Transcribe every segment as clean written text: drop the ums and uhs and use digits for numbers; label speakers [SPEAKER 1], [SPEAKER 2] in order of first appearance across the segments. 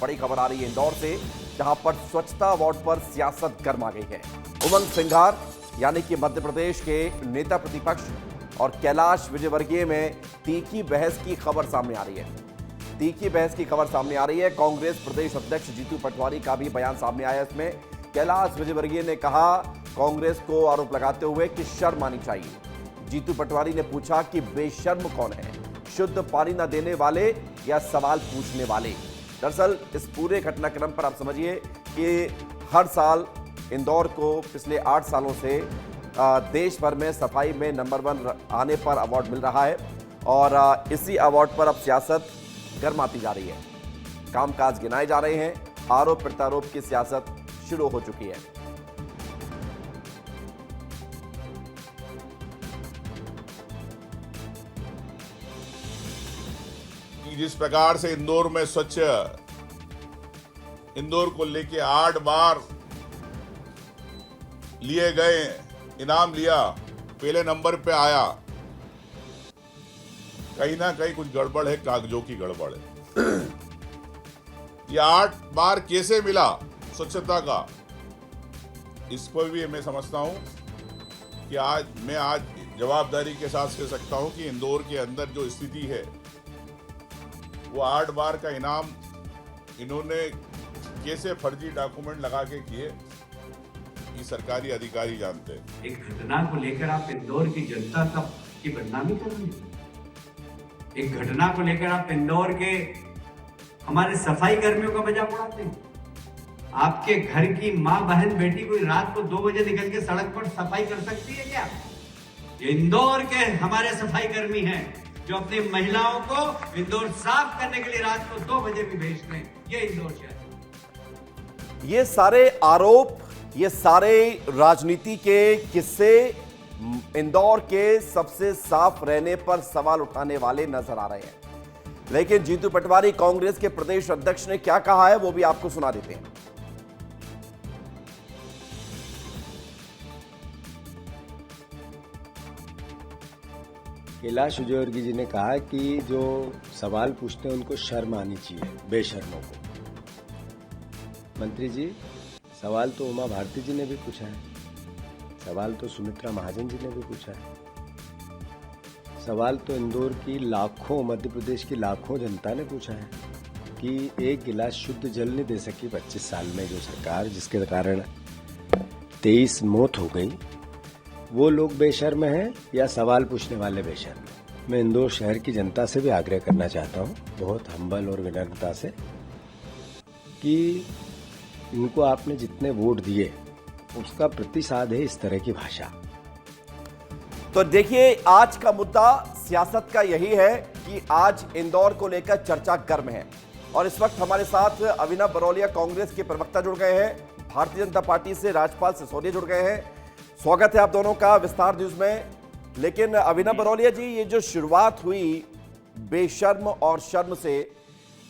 [SPEAKER 1] बड़ी खबर आ रही है इंदौर से, जहां पर स्वच्छता अवार्ड पर सियासत गर्मा गई है। उमंग सिंघार यानी कि मध्य प्रदेश के नेता प्रतिपक्ष और कैलाश विजयवर्गीय में तीखी बहस की खबर सामने आ रही है। तीखी बहस की खबर सामने आ रही है। कांग्रेस प्रदेश अध्यक्ष जीतू पटवारी का भी बयान सामने आया। इसमें कैलाश विजयवर्गीय ने कहा कांग्रेस को आरोप लगाते हुए कि शर्म आनी चाहिए। जीतू पटवारी ने पूछा कि बेशर्म कौन है, शुद्ध पानी न देने वाले या सवाल पूछने वाले। दरअसल इस पूरे घटनाक्रम पर आप समझिए कि हर साल इंदौर को पिछले 8 सालों से देश भर में सफाई में नंबर 1 आने पर अवार्ड मिल रहा है और इसी अवार्ड पर अब सियासत गर्माती जा रही है। कामकाज गिनाए जा रहे हैं, आरोप प्रत्यारोप की सियासत शुरू हो चुकी है।
[SPEAKER 2] जिस प्रकार से इंदौर में स्वच्छ इंदौर को लेके 8 बार लिए गए, इनाम लिया, पहले नंबर पे आया, कहीं ना कहीं कुछ गड़बड़ है, कागजों की गड़बड़ है। ये 8 बार कैसे मिला स्वच्छता का, इस पर भी मैं समझता हूं कि आज जवाबदारी के साथ कह सकता हूं कि इंदौर के अंदर जो स्थिति है वो 8 बार का इनाम इन्होंने कैसे फर्जी डॉक्यूमेंट लगा के किए, ये सरकारी अधिकारी जानते हैं।
[SPEAKER 3] एक घटना को लेकर आप इंदौर की जनता की बदनामी कर रहे हैं। एक घटना को लेकर आप इंदौर के हमारे सफाई कर्मियों का मजाक उड़ाते हैं। आपके घर की माँ बहन बेटी कोई रात को 2 बजे निकल के सड़क पर सफाई कर सकती है क्या? ये इंदौर के हमारे सफाई कर्मी हैं जो अपनी महिलाओं को इंदौर साफ करने के लिए रात को 2 बजे भी भेजते हैं। ये इंदौर शहर।
[SPEAKER 1] ये सारे आरोप, ये सारे राजनीति के किस्से इंदौर के सबसे साफ रहने पर सवाल उठाने वाले नजर आ रहे हैं। लेकिन जीतू पटवारी कांग्रेस के प्रदेश अध्यक्ष ने क्या कहा है वो भी आपको सुना देते हैं।
[SPEAKER 4] कैलाश विजयवर्गीय जी ने कहा कि जो सवाल पूछते हैं उनको शर्म आनी चाहिए, बेशर्मों को। मंत्री जी, सवाल तो उमा भारती जी ने भी पूछा है, सवाल तो सुमित्रा महाजन जी ने भी पूछा है, सवाल तो इंदौर की लाखों, मध्य प्रदेश की लाखों जनता ने पूछा है कि एक गिलास शुद्ध जल नहीं दे सकी 25 साल में जो सरकार, जिसके कारण 23 मौत हो गई, वो लोग बेशर्म हैं या सवाल पूछने वाले बेशर्म हैं? मैं इंदौर शहर की जनता से भी आग्रह करना चाहता हूँ, बहुत हम्बल और विनम्रता से, कि इनको आपने जितने वोट दिए उसका प्रतिसाद है इस तरह की भाषा।
[SPEAKER 1] तो देखिए, आज का मुद्दा सियासत का यही है कि आज इंदौर को लेकर चर्चा गर्म है और इस वक्त हमारे साथ अभिनव बरौलिया कांग्रेस के प्रवक्ता जुड़ गए हैं, भारतीय जनता पार्टी से राजपाल सिसोदिया जुड़ गए हैं। स्वागत है आप दोनों का विस्तार न्यूज में। लेकिन अभिनव बरौलिया जी, ये जो शुरुआत हुई बेशर्म और शर्म से,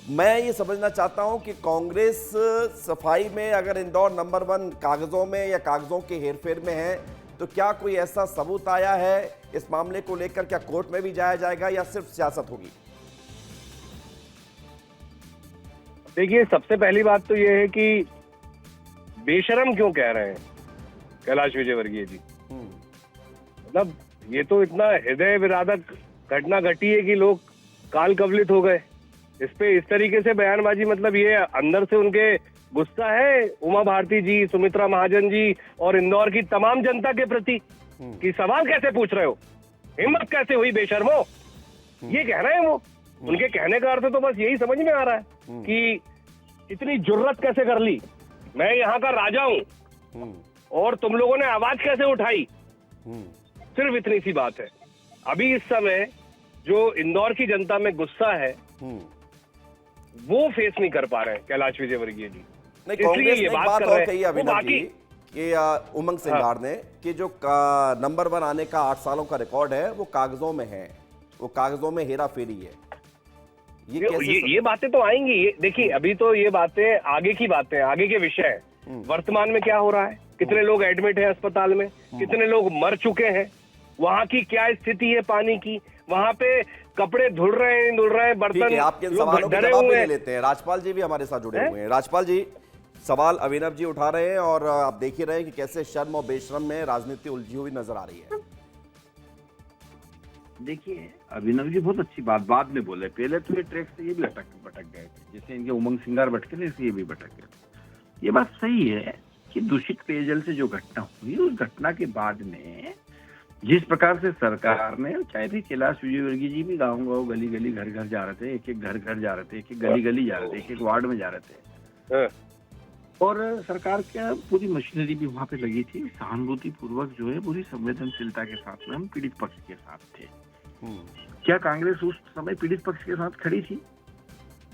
[SPEAKER 1] मैं ये समझना चाहता हूं कि कांग्रेस सफाई में अगर इंदौर नंबर 1 कागजों में या कागजों के हेरफेर में है तो क्या कोई ऐसा सबूत आया है इस मामले को लेकर? क्या कोर्ट में भी जाया जाएगा या सिर्फ सियासत होगी?
[SPEAKER 5] देखिए, सबसे पहली बात तो ये है कि बेशर्म क्यों कह रहे हैं कैलाश विजयवर्गीय जी। मतलब ये तो इतना हृदय विदारक घटना घटी है कि लोग काल कवलित हो गए। इस तरीके से बयानबाजी, मतलब ये अंदर से उनके गुस्सा है उमा भारती जी, सुमित्रा महाजन जी और इंदौर की तमाम जनता के प्रति कि सवाल कैसे पूछ रहे हो, हिम्मत कैसे हुई बेशर्मो, ये कह रहे हैं वो। उनके कहने का अर्थ तो बस यही समझ में आ रहा है कि इतनी जुर्रत कैसे कर ली, मैं यहाँ का राजा हूँ और तुम लोगों ने आवाज कैसे उठाई। सिर्फ इतनी सी बात है। अभी इस समय जो इंदौर की जनता में गुस्सा है वो फेस नहीं कर पा रहे हैं कैलाश विजयवर्गीय जी।
[SPEAKER 1] नहीं, कांग्रेस ने एक बात और कही अभिनव जी कि उमंग सिंघार ने कि जो नंबर 1 आने का 8 सालों का रिकॉर्ड है वो कागजों में है, वो कागजों में हेरा फेरी है।
[SPEAKER 5] ये बातें तो आएंगी। ये देखिए, अभी तो ये बातें आगे की बातें, आगे के विषय हैं। वर्तमान में क्या हो रहा है, कितने लोग एडमिट हैं अस्पताल में, कितने लोग मर चुके हैं, वहां की क्या स्थिति है पानी की, वहां पे कपड़े धुल रहे हैं, नहीं धुल रहे हैं,
[SPEAKER 1] ठीक है,
[SPEAKER 5] बर्तन
[SPEAKER 1] आपके इन
[SPEAKER 5] लोग
[SPEAKER 1] सवालों के
[SPEAKER 5] डरे
[SPEAKER 1] जवाब भी
[SPEAKER 5] हुए
[SPEAKER 1] ले
[SPEAKER 5] हैं।
[SPEAKER 1] लेते हैं। राजपाल जी भी हमारे साथ जुड़े
[SPEAKER 5] हैं?
[SPEAKER 1] हुए हैं। राजपाल जी, सवाल अभिनव जी उठा रहे हैं और आप देख ही रहे हैं कि कैसे शर्म और बेशर्म में राजनीति उलझी हुई नजर आ रही है।
[SPEAKER 6] देखिए, अभिनव जी बहुत अच्छी बात बाद में बोले, पहले तो ये ट्रैक से ये भी भटक गए थे, जैसे इनके उमंग सिंगार भटके थे, इसलिए ये भी भटक गए थे। ये बात सही है कि दूषित पेयजल से जो घटना हुई, उस घटना के बाद में जिस प्रकार से सरकार ने, चाहे भी कैलाश विजयवर्गीय जी भी गाँव गाँव गली गली घर घर जा रहे थे, एक एक घर घर जा रहे थे, एक एक गली गली जा रहे थे, एक एक वार्ड में जा रहे थे,
[SPEAKER 5] हाँ।
[SPEAKER 6] और सरकार क्या पूरी मशीनरी भी वहां पे लगी थी, सहानुभूति पूर्वक जो है पूरी संवेदनशीलता के साथ में हम पीड़ित पक्ष के साथ थे। क्या कांग्रेस उस समय पीड़ित पक्ष के साथ खड़ी थी?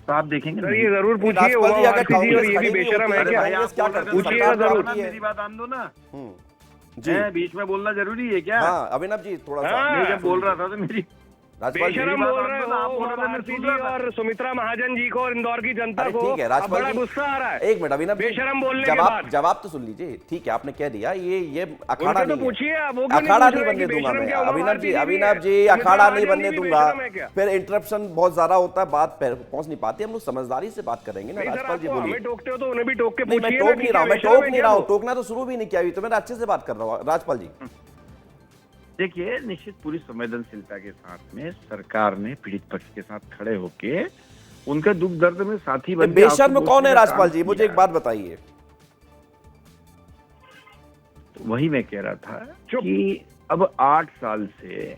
[SPEAKER 6] तो आप देखेंगे
[SPEAKER 5] सर, ये जरूर पूछिए
[SPEAKER 1] राजपाल जी, अगर
[SPEAKER 5] उमा भारती जी, और ये
[SPEAKER 1] कांग्रेस
[SPEAKER 5] भी
[SPEAKER 1] खड़ी
[SPEAKER 5] बेशरम है
[SPEAKER 1] होती
[SPEAKER 5] क्या?
[SPEAKER 1] है, कांग्रेस क्या करती है?
[SPEAKER 5] पूछिएगा
[SPEAKER 1] सरकार
[SPEAKER 5] जरूर।
[SPEAKER 1] होती है।
[SPEAKER 6] मेरी बात आन दो ना।
[SPEAKER 1] जी
[SPEAKER 6] बीच में बोलना जरूरी है क्या?
[SPEAKER 1] हाँ, अभिनव जी थोड़ा सा
[SPEAKER 5] हाँ।
[SPEAKER 6] मैं जब बोल रहा था तो मेरी
[SPEAKER 1] राजपाल जी,
[SPEAKER 5] बेशरम
[SPEAKER 6] बात
[SPEAKER 5] बोल
[SPEAKER 6] आप
[SPEAKER 5] रहे
[SPEAKER 6] बोलो, आप
[SPEAKER 5] हो
[SPEAKER 6] बोल
[SPEAKER 5] उमा
[SPEAKER 6] रहे थे, मैं
[SPEAKER 5] भारती
[SPEAKER 6] सुन
[SPEAKER 5] जी
[SPEAKER 6] रहा था।
[SPEAKER 5] और सुमित्रा महाजन जी को और इंदौर की जनता
[SPEAKER 1] अरे
[SPEAKER 5] को
[SPEAKER 1] ठीक है
[SPEAKER 5] अब
[SPEAKER 1] राजपाल
[SPEAKER 5] बड़ा
[SPEAKER 1] जी,
[SPEAKER 5] गुस्सा आ रहा है।
[SPEAKER 1] एक मिनट अभिनव जी,
[SPEAKER 5] बेशरम बोलने के बाद
[SPEAKER 1] जवाब तो सुन लीजिए। ठीक है, आपने कह दिया, ये अखाड़ा
[SPEAKER 5] उनसे तो
[SPEAKER 1] नहीं
[SPEAKER 5] पूछिए
[SPEAKER 1] है,
[SPEAKER 5] आप, वो क्यों नहीं
[SPEAKER 1] अखाड़ा
[SPEAKER 5] पूछ
[SPEAKER 1] नहीं
[SPEAKER 5] रहे
[SPEAKER 1] बनने
[SPEAKER 5] कि
[SPEAKER 1] दूंगा
[SPEAKER 5] बेशरम
[SPEAKER 1] मैं।
[SPEAKER 5] क्या उमा
[SPEAKER 1] अभिनव
[SPEAKER 5] भारती
[SPEAKER 1] जी,
[SPEAKER 5] भी
[SPEAKER 1] अभिनव
[SPEAKER 5] है?
[SPEAKER 1] जी,
[SPEAKER 5] सुमित्रा
[SPEAKER 1] अखाड़ा नहीं
[SPEAKER 5] महाजन
[SPEAKER 1] बनने
[SPEAKER 5] जी भी
[SPEAKER 1] दूंगा।
[SPEAKER 5] बेशरम है क्या?
[SPEAKER 1] फिर इंटरप्शन बहुत ज्यादा होता है, बात पहुंच नहीं पाती। हम लोग समझदारी से बात करेंगे ना।
[SPEAKER 5] नहीं सर,
[SPEAKER 1] राजपाल जी
[SPEAKER 5] आपको
[SPEAKER 1] बोलिए।
[SPEAKER 5] हमें टोकते हो तो उन्हें भी टोक के
[SPEAKER 1] नहीं, मैं
[SPEAKER 5] पूछिए
[SPEAKER 1] टोक
[SPEAKER 5] ना
[SPEAKER 1] नहीं
[SPEAKER 5] कि
[SPEAKER 1] रहा हूं,
[SPEAKER 5] क्या
[SPEAKER 1] मैं
[SPEAKER 5] बेशरम
[SPEAKER 1] टोक
[SPEAKER 5] है
[SPEAKER 1] नहीं
[SPEAKER 5] क्या
[SPEAKER 1] रहा हूं,
[SPEAKER 5] वो?
[SPEAKER 1] टोकना तो शुरू भी नहीं किया अभी, तो मैं अच्छे से बात कर रहा हूं। राजपाल जी,
[SPEAKER 6] देखिए, निश्चित पूरी संवेदनशीलता के साथ में सरकार ने पीड़ित पक्ष के साथ खड़े होके उनके दुख दर्द में साथी बन के
[SPEAKER 1] बेशर्म
[SPEAKER 6] आंसू
[SPEAKER 1] कौन है?
[SPEAKER 6] पोंछने का
[SPEAKER 1] राजपाल
[SPEAKER 6] काम
[SPEAKER 1] जी, मुझे
[SPEAKER 6] किया।
[SPEAKER 1] एक बात बताइए।
[SPEAKER 6] तो वही मैं कह रहा था
[SPEAKER 5] चुप।
[SPEAKER 6] कि अब 8 साल से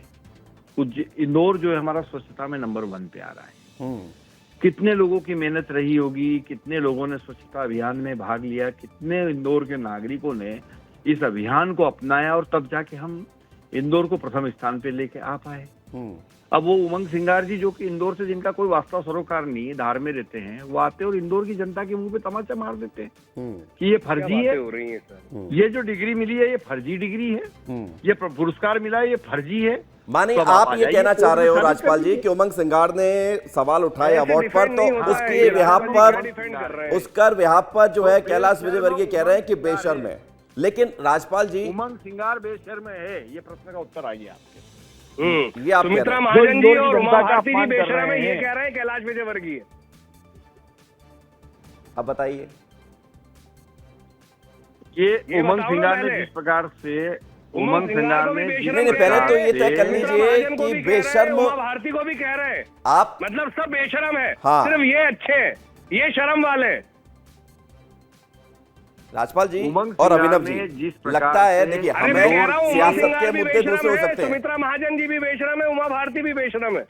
[SPEAKER 6] इंदौर जो है हमारा स्वच्छता में नंबर 1 पे आ रहा है। कितने लोगों की मेहनत रही होगी, कितने लोगों ने स्वच्छता अभियान में भाग लिया, कितने इंदौर के नागरिकों ने इस अभियान को अपनाया, और तब जाके हम इंदौर को प्रथम स्थान पे लेके आ पाए। अब वो उमंग सिंगार जी, जो कि इंदौर से जिनका कोई वास्ता सरोकार नहीं है, धार में रहते हैं, वो आते और इंदौर की जनता के मुंह पे तमाचा मार देते हैं कि ये
[SPEAKER 5] क्या
[SPEAKER 6] फर्जी
[SPEAKER 5] बातें
[SPEAKER 6] है,
[SPEAKER 5] हो रही हैं सर?
[SPEAKER 6] ये जो डिग्री मिली है ये फर्जी डिग्री है, ये पुरस्कार मिला है ये फर्जी है।
[SPEAKER 1] माने
[SPEAKER 6] तो अब
[SPEAKER 1] आप
[SPEAKER 6] आ
[SPEAKER 1] ये
[SPEAKER 6] जाइए,
[SPEAKER 1] कहना चाह रहे हो
[SPEAKER 6] कोर्ट में
[SPEAKER 1] राजपाल जी
[SPEAKER 6] साबित
[SPEAKER 1] कि उमंग सिंगार ने सवाल उठाए
[SPEAKER 5] ऐसे
[SPEAKER 1] अवार्ड पर,
[SPEAKER 5] डिफेंड
[SPEAKER 1] तो
[SPEAKER 5] नहीं होता है,
[SPEAKER 1] उसके
[SPEAKER 5] ये
[SPEAKER 1] बिहाफ
[SPEAKER 5] राजपाल जी
[SPEAKER 1] पर
[SPEAKER 5] क्या डिफेंड कर रहे हैं?
[SPEAKER 1] उसकर बिहाफ पर जो है कैलाश विजयवर्गीय कह रहे हैं कि बेशर्म है। लेकिन राजपाल जी,
[SPEAKER 6] उमंग सिंगार बेशर्म है, ये प्रश्न का उत्तर आ गया आपके।
[SPEAKER 1] ये आप कह
[SPEAKER 5] सुमित्रा
[SPEAKER 1] रहे हैं।
[SPEAKER 5] महाजन जी
[SPEAKER 6] इंदौर की
[SPEAKER 5] और उमा
[SPEAKER 6] जनता का
[SPEAKER 5] भारती जी
[SPEAKER 6] अपमान कर
[SPEAKER 5] बेशरम है,
[SPEAKER 6] रहे
[SPEAKER 5] ये
[SPEAKER 6] हैं।
[SPEAKER 5] कह रहे हैं कैलाश विजयवर्गीय।
[SPEAKER 1] अब बताइए।
[SPEAKER 6] ये उमंग
[SPEAKER 5] बताओ
[SPEAKER 6] सिंगार
[SPEAKER 5] ना
[SPEAKER 6] ने
[SPEAKER 5] पहले।
[SPEAKER 6] जिस प्रकार से
[SPEAKER 5] उमंग
[SPEAKER 6] उमंग सिंगार
[SPEAKER 5] को भी
[SPEAKER 6] ने
[SPEAKER 5] बेशरम
[SPEAKER 1] नहीं, पहले तो ये तय कर
[SPEAKER 5] सुमित्रा
[SPEAKER 1] लीजिए
[SPEAKER 5] महाजन को
[SPEAKER 1] कि
[SPEAKER 5] भी कह रहे हैं,
[SPEAKER 1] बेशर्म
[SPEAKER 5] उमा भारती को भी कह रहे हैं,
[SPEAKER 1] आप
[SPEAKER 5] मतलब सब बेशरम है,
[SPEAKER 1] हाँ।
[SPEAKER 5] सिर्फ ये अच्छे हैं, ये शर्म वाले।
[SPEAKER 1] राजपाल जी
[SPEAKER 6] उमंग
[SPEAKER 1] और
[SPEAKER 6] सिंगार
[SPEAKER 1] अभिनव
[SPEAKER 6] ने
[SPEAKER 1] जी,
[SPEAKER 6] जिस प्रकार
[SPEAKER 1] लगता है
[SPEAKER 6] से-
[SPEAKER 1] देखिए
[SPEAKER 5] अरे मैं कह रहा हूँ
[SPEAKER 1] हमें
[SPEAKER 5] उमंग
[SPEAKER 1] सियासत
[SPEAKER 5] सिंगार
[SPEAKER 1] के
[SPEAKER 5] भी
[SPEAKER 1] मुद्दे दूसरे हो
[SPEAKER 5] बेशरम है,
[SPEAKER 1] सकते हैं।
[SPEAKER 5] सुमित्रा महाजन जी भी बेशरम है, उमा भारती भी बेशरम है,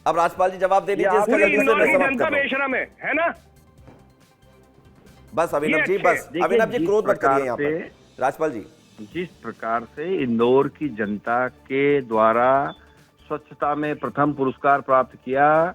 [SPEAKER 1] अब राजपाल जी जवाब दे दीजिए इसका,
[SPEAKER 5] पूरी
[SPEAKER 1] जल्दी से
[SPEAKER 5] इंदौर
[SPEAKER 1] मैं
[SPEAKER 5] की
[SPEAKER 1] समाप्त
[SPEAKER 5] जनता
[SPEAKER 1] कर रहा हूं।
[SPEAKER 5] बेशरम है ना?
[SPEAKER 1] बस अभिनव
[SPEAKER 5] ये
[SPEAKER 1] जी,
[SPEAKER 5] अच्छे
[SPEAKER 1] बस
[SPEAKER 6] देखिए,
[SPEAKER 1] अभिनव जी
[SPEAKER 6] जिस
[SPEAKER 1] क्रोध मत करिए यहाँ
[SPEAKER 6] प्रकार
[SPEAKER 1] पर। राजपाल जी,
[SPEAKER 6] जिस प्रकार से इंदौर की जनता के द्वारा स्वच्छता में प्रथम पुरस्कार प्राप्त किया,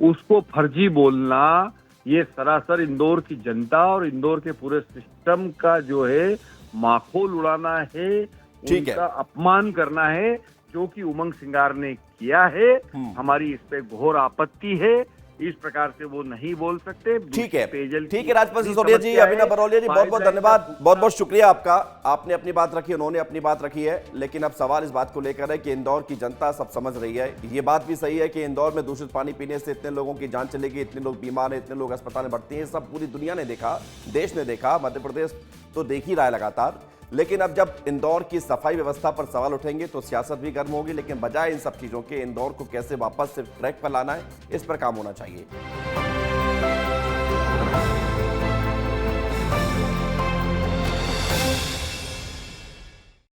[SPEAKER 6] उसको फर्जी बोलना, ये सरासर इंदौर की जनता और इंदौर के पूरे सिस्टम का जो है माखोल उड़ाना है,
[SPEAKER 1] ठीक है।
[SPEAKER 6] उनका अपमान करना है, जो कि उमंग सिंगार ने किया है। हमारी इस पे घोर आपत्ति है, इस प्रकार से वो नहीं बोल सकते।
[SPEAKER 1] ठीक है,
[SPEAKER 6] पेयजल
[SPEAKER 1] ठीक
[SPEAKER 6] की
[SPEAKER 1] है राजपाल
[SPEAKER 6] इतनी
[SPEAKER 1] सिसोदिया जी,
[SPEAKER 6] समस्या है,
[SPEAKER 1] अभिनव बरौलिया जी, बहुत बहुत
[SPEAKER 6] पाइपलाइन
[SPEAKER 1] धन्यवाद,
[SPEAKER 6] का-
[SPEAKER 1] बहुत बहुत शुक्रिया आपका। आपने अपनी बात रखी, उन्होंने अपनी बात रखी है, लेकिन अब सवाल इस बात को लेकर है कि इंदौर की जनता सब समझ रही है। ये बात भी सही है कि इंदौर में दूषित पानी पीने से इतने लोगों की जान चलेगी, इतने लोग बीमार हैं, इतने लोग अस्पताल में भर्ती हैं, सब पूरी दुनिया ने देखा, देश ने देखा, मध्य प्रदेश तो देख ही रहा है लगातार। लेकिन अब जब इंदौर की सफाई व्यवस्था पर सवाल उठेंगे तो सियासत भी गर्म होगी, लेकिन बजाय इन सब चीजों के इंदौर को कैसे वापस से ट्रैक पर लाना है, इस पर काम होना चाहिए।